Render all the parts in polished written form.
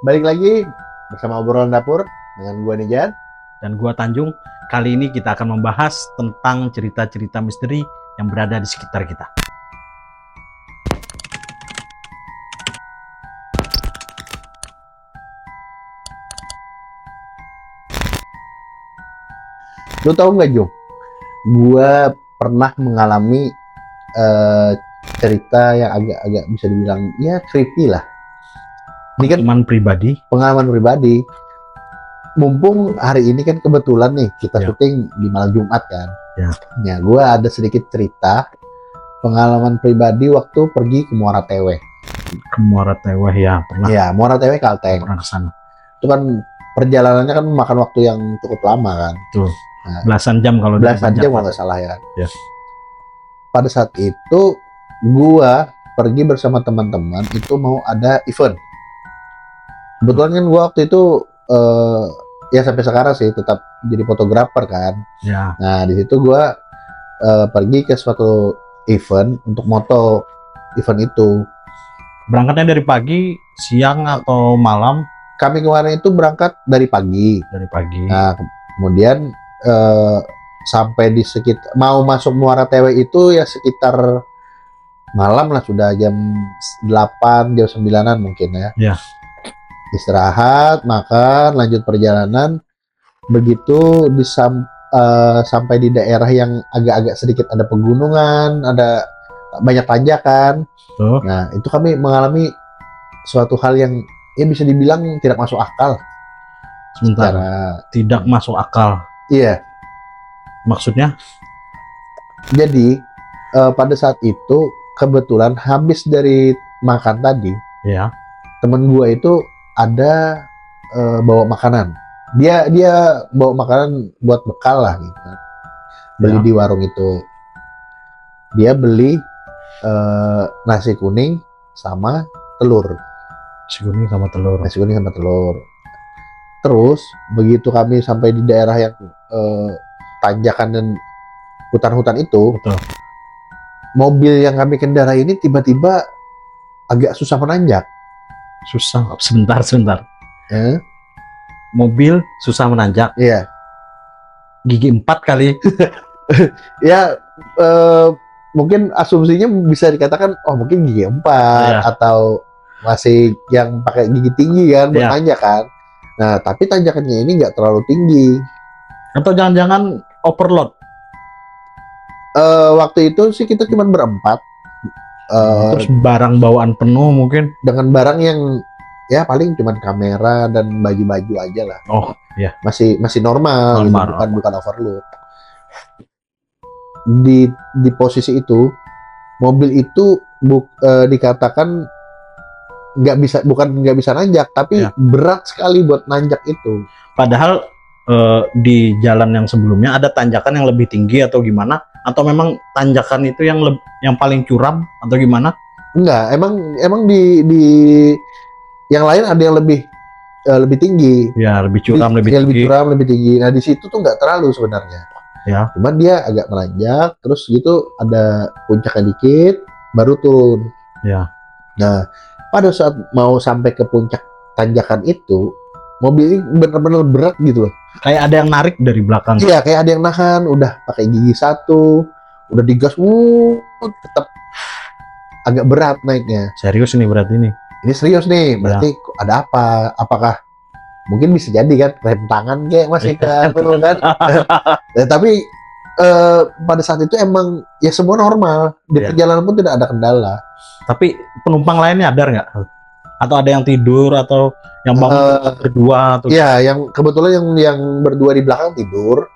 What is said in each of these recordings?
Balik lagi bersama obrolan dapur dengan gua Nijan. Dan gua Tanjung. Kali ini kita akan membahas tentang cerita-cerita misteri yang berada di sekitar kita. Lu tahu nggak, Jung? Gua pernah mengalami cerita yang agak-agak bisa dibilang ya creepy lah. Ini kan pengalaman pribadi. Mumpung hari ini kan kebetulan nih kita syuting di malam Jumat kan. Ya, gua ada sedikit cerita pengalaman pribadi waktu pergi ke Muara Teweh. Ke Muara Teweh ya, pernah. Ya, Muara Teweh Kalteng. Pernah ke sana. Itu kan perjalanannya kan makan waktu yang cukup lama kan. Betul. Nah, belasan jam kalau nggak salah ya. Pada saat itu gua pergi bersama teman-teman itu mau ada event. Kebetulan kan gua waktu itu ya sampai sekarang sih tetap jadi fotografer kan. Ya. Nah, di situ gua pergi ke suatu event untuk moto event itu. Berangkatnya dari pagi, siang atau malam? Kami kemarin itu berangkat dari pagi. Nah, kemudian sampai di sekitar mau masuk Muara Teweh itu ya sekitar malam lah, sudah jam 8, jam 9-an mungkin ya. Ya. Istirahat, makan, lanjut perjalanan. Begitu sampai di daerah yang agak-agak sedikit ada pegunungan, ada banyak tanjakan. Nah, itu kami mengalami suatu hal yang ya bisa dibilang tidak masuk akal. Tidak masuk akal. Iya. Maksudnya? Jadi pada saat itu kebetulan habis dari makan tadi, ya, temen gua itu ada bawa makanan. Dia bawa makanan buat bekal lah gitu. Beli di warung itu. Dia beli nasi kuning sama telur. Nasi kuning sama telur. Terus begitu kami sampai di daerah yang tanjakan dan hutan-hutan itu, betul, mobil yang kami kendarai ini tiba-tiba agak susah menanjak. Sebentar. Mobil susah menanjak. Iya. Gigi 4 kali. Ya, mungkin asumsinya bisa dikatakan, oh mungkin gigi 4 atau masih yang pakai gigi tinggi kan buat nanjak kan. Nah, tapi tanjakannya ini nggak terlalu tinggi. Atau jangan-jangan overload? Waktu itu sih kita cuma berempat. Terus barang bawaan penuh mungkin? Dengan barang yang ya paling cuma kamera dan baju-baju aja lah. Oh iya. Masih normal. Gitu, bukan overload. Di posisi itu mobil itu dikatakan bukan nggak bisa nanjak, tapi berat sekali buat nanjak itu. Padahal di jalan yang sebelumnya ada tanjakan yang lebih tinggi atau gimana? Atau memang tanjakan itu yang paling curam atau gimana? Enggak, emang di yang lain ada yang lebih tinggi. Ya, lebih curam, lebih tinggi. Nah, di situ tuh nggak terlalu sebenarnya. Ya. Cuman dia agak menanjak, terus gitu ada puncaknya dikit, baru turun. Ya. Nah, pada saat mau sampai ke puncak tanjakan itu, mobil ini benar-benar berat gitu loh. Kayak ada yang narik dari belakang. Iya, kayak ada yang nahan, udah pakai gigi 1, udah digas, tetap agak berat naiknya. Serius nih berarti ini? Ini serius nih, berarti ada apa? Apakah mungkin bisa jadi kan rem tangan kayak masih kan? Tapi pada saat itu emang ya semua normal, di perjalanan pun tidak ada kendala. Tapi penumpang lainnya ada nggak? Atau ada yang tidur atau yang bangun berdua? Iya, yang kebetulan yang berdua di belakang tidur,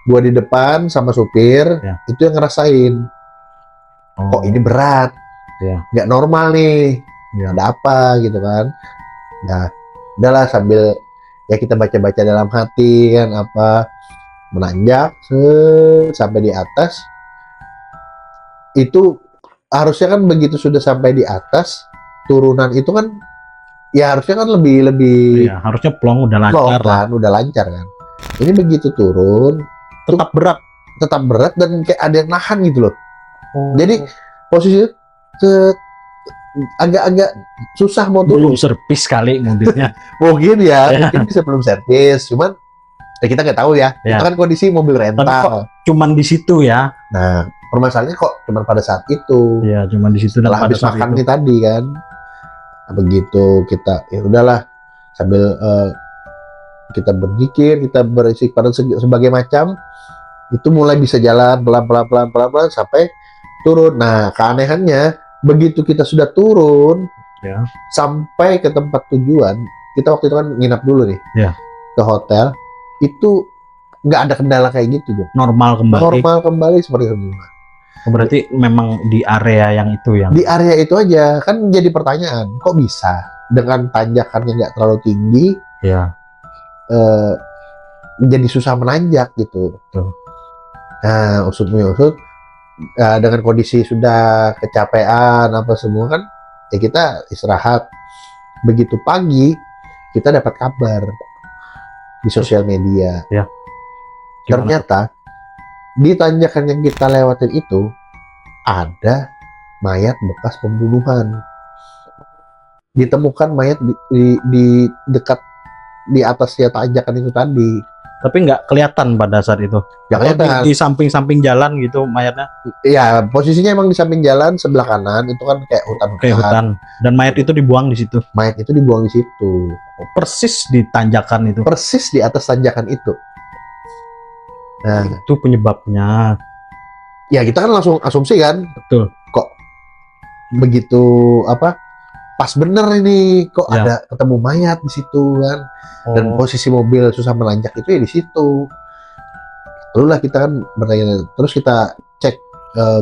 gua di depan sama supir, itu yang ngerasain. Kok ini berat? Nggak normal nih. Ada apa gitu kan? Nah, udahlah sambil ya kita baca-baca dalam hati kan apa, menanjak sampai di atas. Itu harusnya kan begitu sudah sampai di atas, turunan itu kan ya harusnya kan lebih harusnya plong, udah lancar kan. Ini begitu turun tetap berat dan kayak ada yang nahan gitu loh. Jadi posisinya agak-agak susah mau belum turun. servis kali mobilnya. Mungkin ya, Ya. mungkin bisa belum servis, cuman ya kita nggak tahu ya. Ya. Itu kan kondisi mobil Tapi rental. cuman di situ ya. Nah, permasalahannya kok cuman pada saat itu. Ya, cuman di situ dan Setelah pada habis saat makan itu. nih tadi kan. Nah, begitu kita ya udahlah sambil kita berzikir, kita beristighfar sebagai macam, itu mulai bisa jalan pelan-pelan sampai turun. Nah, keanehannya begitu kita sudah turun Ya. sampai ke tempat tujuan, kita waktu itu kan nginap dulu nih Ya. ke hotel, itu nggak ada kendala kayak gitu dong. Normal kembali. Normal kembali seperti semula. Berarti memang di area yang itu yang. Di area itu aja kan jadi pertanyaan, kok bisa dengan tanjakannya nggak terlalu tinggi, Ya. jadi susah menanjak gitu. Betul. Nah, usut dengan kondisi sudah kecapean apa semua kan, ya kita istirahat. Begitu pagi kita dapat kabar di sosial media. Ya. Gimana? Ternyata di tanjakan yang kita lewatin itu ada mayat bekas pembunuhan. Ditemukan mayat di dekat di atasnya tanjakan itu tadi. Tapi nggak kelihatan pada saat itu. Ya Atau kelihatan. di samping-samping jalan gitu mayatnya. Iya, posisinya emang di samping jalan sebelah kanan itu kan kayak Kayak hutan. Dan mayat itu dibuang di situ. Mayat itu dibuang di situ. Persis di tanjakan itu. Persis di atas tanjakan itu. Nah, Itu penyebabnya. ya kita kan langsung asumsi kan, Betul. kok begitu apa? Pas bener ini kok Ya. ada ketemu mayat di situ kan. Dan Oh, posisi mobil susah menanjak itu ya di situ. Lalu kita kan bertanya, terus kita cek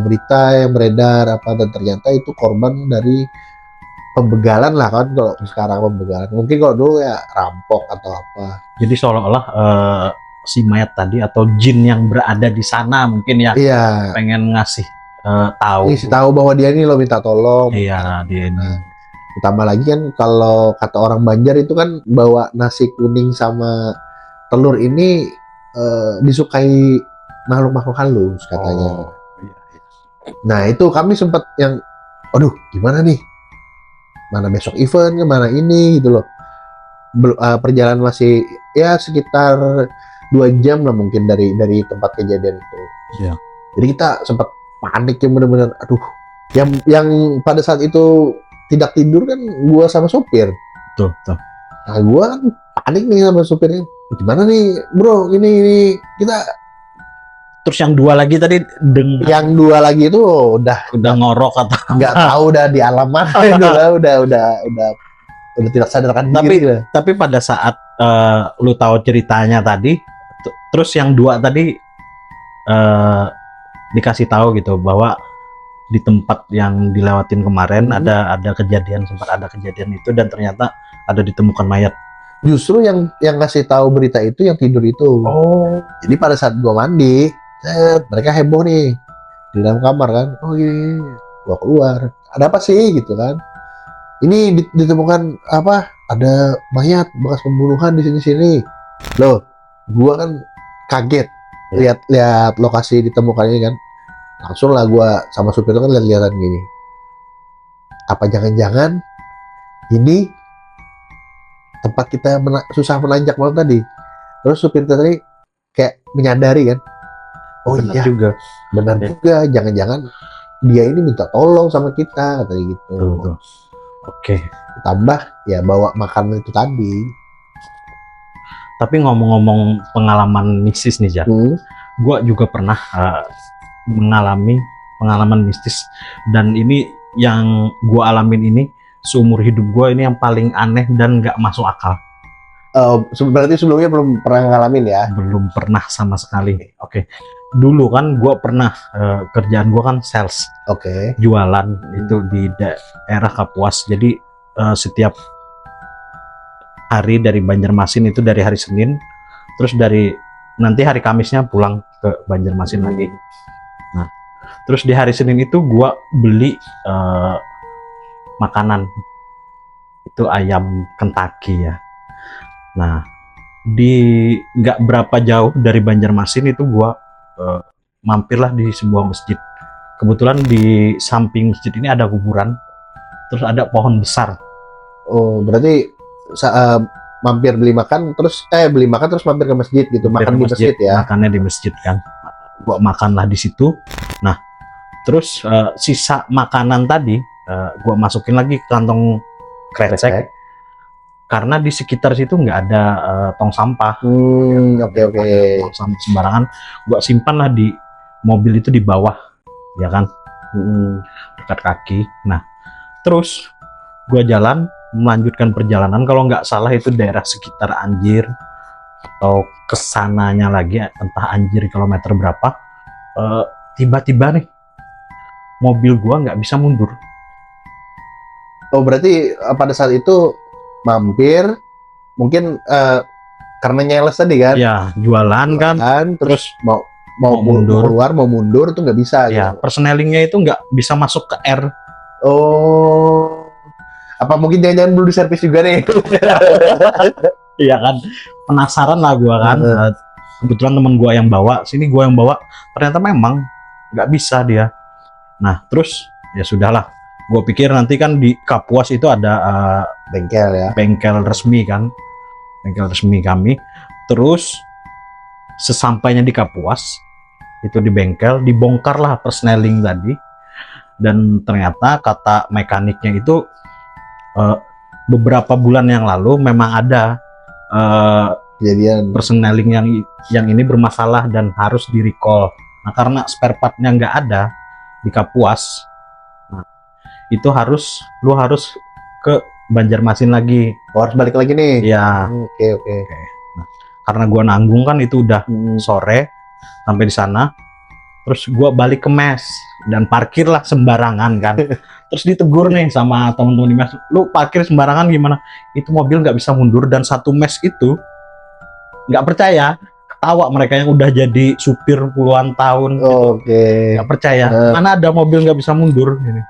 berita yang beredar apa, dan ternyata itu korban dari pembegalan lah kan, kalau sekarang pembegalan. Mungkin kalau dulu ya rampok atau apa. jadi seolah-olah si mayat tadi atau jin yang berada di sana mungkin ya Iya, pengen ngasih tahu. ngisi tahu bahwa dia ini lo minta tolong. Iya, dia ini. Nah, ditambah lagi kan kalau kata orang Banjar itu kan bawa nasi kuning sama telur ini disukai makhluk-makhluk halus katanya. Oh, iya, iya. Nah itu kami sempat yang, aduh gimana nih, mana besok event, mana ini gitu loh. Perjalanan masih ya sekitar 2 jam lah mungkin dari tempat kejadian itu. Iya. Jadi kita sempat panik yang benar-benar, aduh. Yang pada saat itu tidak tidur kan gua sama sopir. Betul, betul. Nah gua kan panik nih sama sopirnya. Gimana nih bro, ini kita. Terus yang dua lagi tadi Yang 2 lagi itu udah ngorok atau nggak tahu udah di alam mana itu lah, udah tidak sadarkan diri lah. tapi pada saat lu tahu ceritanya tadi, terus yang dua tadi dikasih tahu gitu bahwa di tempat yang dilewatin kemarin ada kejadian, sempat ada kejadian itu, dan ternyata ada ditemukan mayat. Justru yang ngasih tahu berita itu yang tidur itu. Oh, Jadi pada saat gua mandi, mereka heboh nih di dalam kamar kan. Oh iya, gua keluar. Ada apa sih gitu kan? Ini ditemukan apa? Ada mayat bekas pembunuhan di sini. Loh, gua kan kaget lihat lokasi ditemukannya kan. Langsung lah gua sama supir itu kan lihat-lihatan gini. Apa jangan-jangan ini tempat kita susah menanjak malam tadi? Terus supir tadi kayak menyadari kan. Oh benar iya, juga. benar Ya. juga. Jangan-jangan dia ini minta tolong sama kita, katanya gitu. Betul. Oke. Ditambah ya bawa makanan itu tadi. Tapi ngomong-ngomong pengalaman mistis nih, Jar. Gua juga pernah mengalami pengalaman mistis, dan ini yang gua alamin ini seumur hidup gua ini yang paling aneh dan nggak masuk akal. Berarti sebelumnya belum pernah ngalamin ya? Belum pernah sama sekali. Oke. Dulu kan gua pernah kerjaan gua kan sales, Oke. jualan itu di daerah Kapuas. Jadi setiap hari dari Banjarmasin itu dari hari Senin, terus dari nanti hari Kamisnya pulang ke Banjarmasin lagi. Nah, terus di hari Senin itu gua beli makanan, itu ayam Kentucky ya. Nah, di nggak berapa jauh dari Banjarmasin itu gua mampirlah di sebuah masjid. Kebetulan di samping masjid ini ada kuburan, terus ada pohon besar. Oh, berarti mampir beli makan terus mampir ke masjid gitu, makan di masjid ya. Makannya di masjid kan. Gua makanlah di situ. Nah, terus sisa makanan tadi gua masukin lagi ke kantong kresek. Karena di sekitar situ nggak ada tong sampah. Oke. Tong sampah sembarangan, gua simpan lah di mobil itu di bawah, ya kan, dekat kaki. Nah, terus gua melanjutkan perjalanan. Kalau nggak salah itu daerah sekitar Anjir atau kesananya lagi, entah Anjir kilometer berapa. Tiba-tiba nih mobil gua nggak bisa mundur. Oh, berarti pada saat itu mampir mungkin karena nyales tadi kan? Ya, jualan kan, terus mau mundur, mau mundur tuh nggak bisa. Ya, gitu. persnelingnya itu nggak bisa masuk ke R. Oh, apa mungkin jangan belum diservis juga nih? Iya kan, penasaran lah gua kan. Kebetulan temen gua yang bawa, gua yang bawa, ternyata memang nggak bisa dia. Nah, terus ya sudahlah. Gua pikir nanti kan di Kapuas itu ada bengkel ya, bengkel resmi kan, bengkel resmi kami. Terus sesampainya di Kapuas itu di bengkel dibongkarlah persneling tadi, dan ternyata kata mekaniknya itu beberapa bulan yang lalu memang ada kejadian persneling yang ini bermasalah dan harus di recall. Nah, karena spare partnya nggak ada di Kapuas, nah, itu lu harus ke Banjarmasin lagi. Harus balik lagi nih. Ya. Oke. Nah, karena gua nanggung kan itu udah sore sampai di sana, terus gua balik ke mes dan parkirlah sembarangan kan. Terus ditegur nih sama temen-temen di mes, lu parkir sembarangan gimana? Itu mobil nggak bisa mundur, dan satu mes itu nggak percaya, ketawa mereka yang udah jadi supir puluhan tahun. Oke. Nggak percaya, mana ada mobil nggak bisa mundur ini.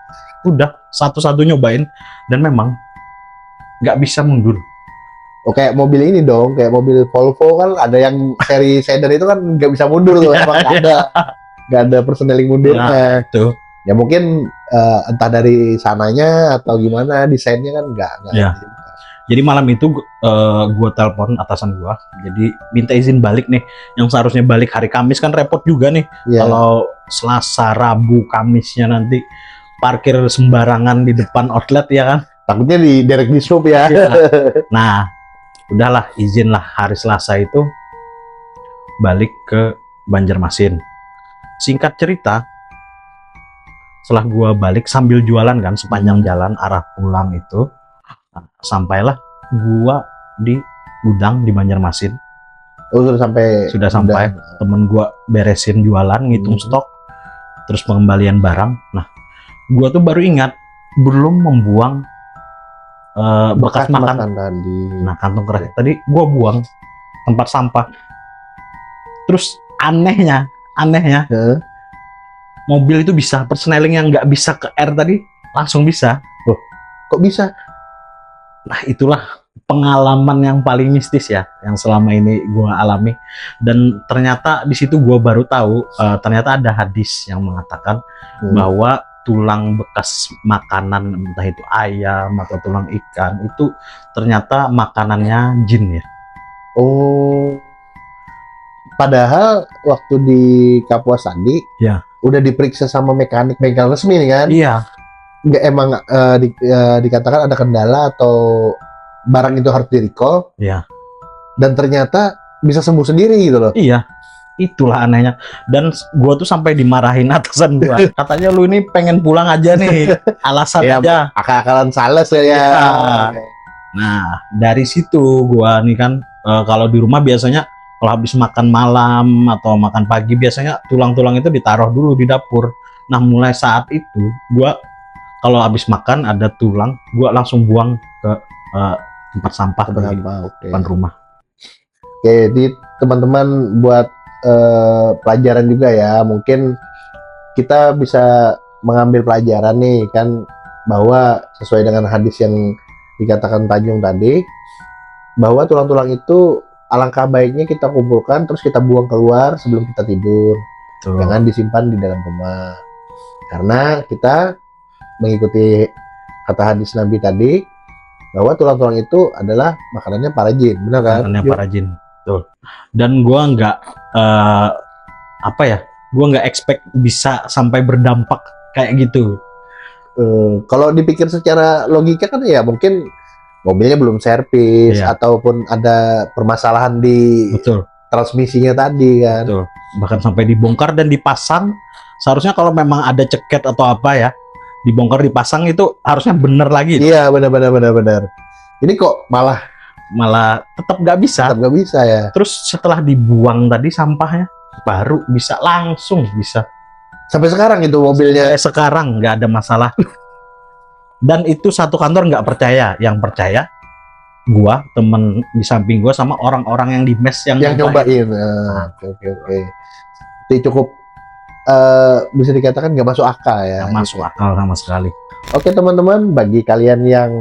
Udah satu-satu nyobain dan memang nggak bisa mundur. Oh, kayak mobil ini dong, kayak mobil Volvo kan ada yang seri sedan itu kan nggak bisa mundur tuh, emang nggak ada persneling mundurnya. Nah, itu. Ya mungkin entah dari sananya atau gimana desainnya kan nggak. Ya. Jadi malam itu gue telepon atasan gue, jadi minta izin balik nih. Yang seharusnya balik hari Kamis kan repot juga nih. Yeah. Kalau Selasa, Rabu, Kamisnya nanti parkir sembarangan di depan outlet ya kan. Takutnya di derek di shop ya. Nah, udahlah izin lah hari Selasa itu balik ke Banjarmasin. Singkat cerita, setelah gua balik sambil jualan kan sepanjang jalan arah pulang itu, sampailah gua di gudang di Banjarmasin. Oh, sudah sampai. Temen gua beresin jualan, ngitung stok, terus pengembalian barang. Nah, gua tuh baru ingat belum membuang bekas makan tadi. Nah, kantong kresek tadi gua buang tempat sampah. Terus anehnya mobil itu bisa, persneling yang nggak bisa ke R tadi langsung bisa. Loh, kok bisa? Nah, itulah pengalaman yang paling mistis ya yang selama ini gua alami. Dan ternyata di situ gua baru tahu ternyata ada hadis yang mengatakan bahwa tulang bekas makanan, entah itu ayam atau tulang ikan, itu ternyata makanannya jin ya. Oh, padahal waktu di Kapuas tadi ya udah diperiksa sama mekanik bengkel resmi nih kan? Iya. Nggak emang dikatakan ada kendala atau barang itu harus di-recall? Iya. Dan ternyata bisa sembuh sendiri gitu loh? Iya. Itulah anehnya. Dan gua tuh sampai dimarahin atasan gua. Katanya lu ini pengen pulang aja nih, alasan ya, aja. Akal-akalan sales ya. Nah, dari situ gua nih kan kalau di rumah biasanya kalau habis makan malam atau makan pagi biasanya tulang-tulang itu ditaruh dulu di dapur. Nah, mulai saat itu gua kalau habis makan ada tulang, gua langsung buang ke tempat sampah di depan rumah. Oke, jadi teman-teman buat pelajaran juga ya, mungkin kita bisa mengambil pelajaran nih kan, bahwa sesuai dengan hadis yang dikatakan Tanjung tadi, bahwa tulang-tulang itu alangkah baiknya kita kumpulkan terus kita buang keluar sebelum kita tidur. Jangan disimpan di dalam rumah, karena kita mengikuti kata hadis Nabi tadi bahwa tulang-tulang itu adalah makanannya para jin, benar kan? Makanannya para jin, betul. Dan gua nggak gua nggak expect bisa sampai berdampak kayak gitu. Kalau dipikir secara logika kan ya mungkin mobilnya belum servis ataupun ada permasalahan di Betul. transmisinya tadi kan. Betul. Bahkan sampai dibongkar dan dipasang. Seharusnya kalau memang ada ceket atau apa ya, dibongkar dipasang itu harusnya bener lagi. Iya, benar. Ini kok malah tetap nggak bisa. Tetap nggak bisa ya. Terus setelah dibuang tadi sampahnya baru bisa langsung bisa. Sampai sekarang itu mobilnya. Sekarang nggak ada masalah. Dan itu satu kantor nggak percaya. Yang percaya gua, temen di samping gua, sama orang-orang yang di mes yang nyobain. Oke. Itu cukup bisa dikatakan nggak masuk akal ya. Nggak masuk akal sama sekali. Oke teman-teman, bagi kalian yang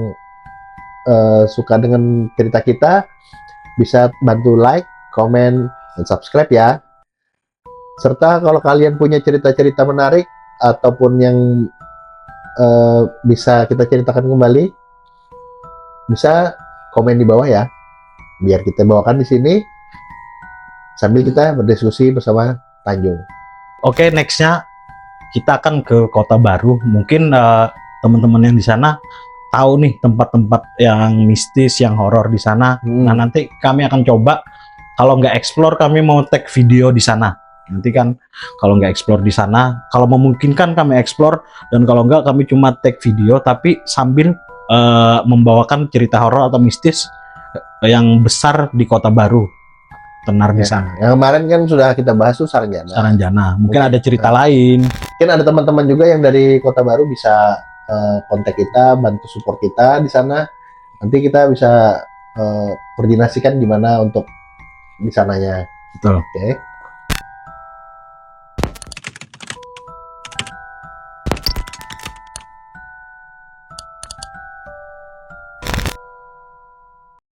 suka dengan cerita kita, bisa bantu like, komen, dan subscribe ya. Serta kalau kalian punya cerita-cerita menarik ataupun yang bisa kita ceritakan kembali, bisa komen di bawah ya, biar kita bawakan di sini sambil kita berdiskusi bersama Tanjung. Oke, nextnya kita akan ke Kota Baru. Mungkin teman-teman yang di sana tahu nih tempat-tempat yang mistis, yang horor di sana. Nah, nanti kami akan coba. Kalau nggak explore, kami mau tag video di sana. Nanti kan kalau nggak explore di sana, kalau memungkinkan kami explore, dan kalau nggak kami cuma tag video, tapi sambil membawakan cerita horor atau mistis yang besar di Kota Baru, tenar di sana. Yang kemarin kan sudah kita bahas tuh Saranjana. Mungkin ada cerita lain. Mungkin ada teman-teman juga yang dari Kota Baru bisa kontak kita, bantu support kita di sana. Nanti kita bisa koordinasikan gimana untuk di sananya. Betul. Oke.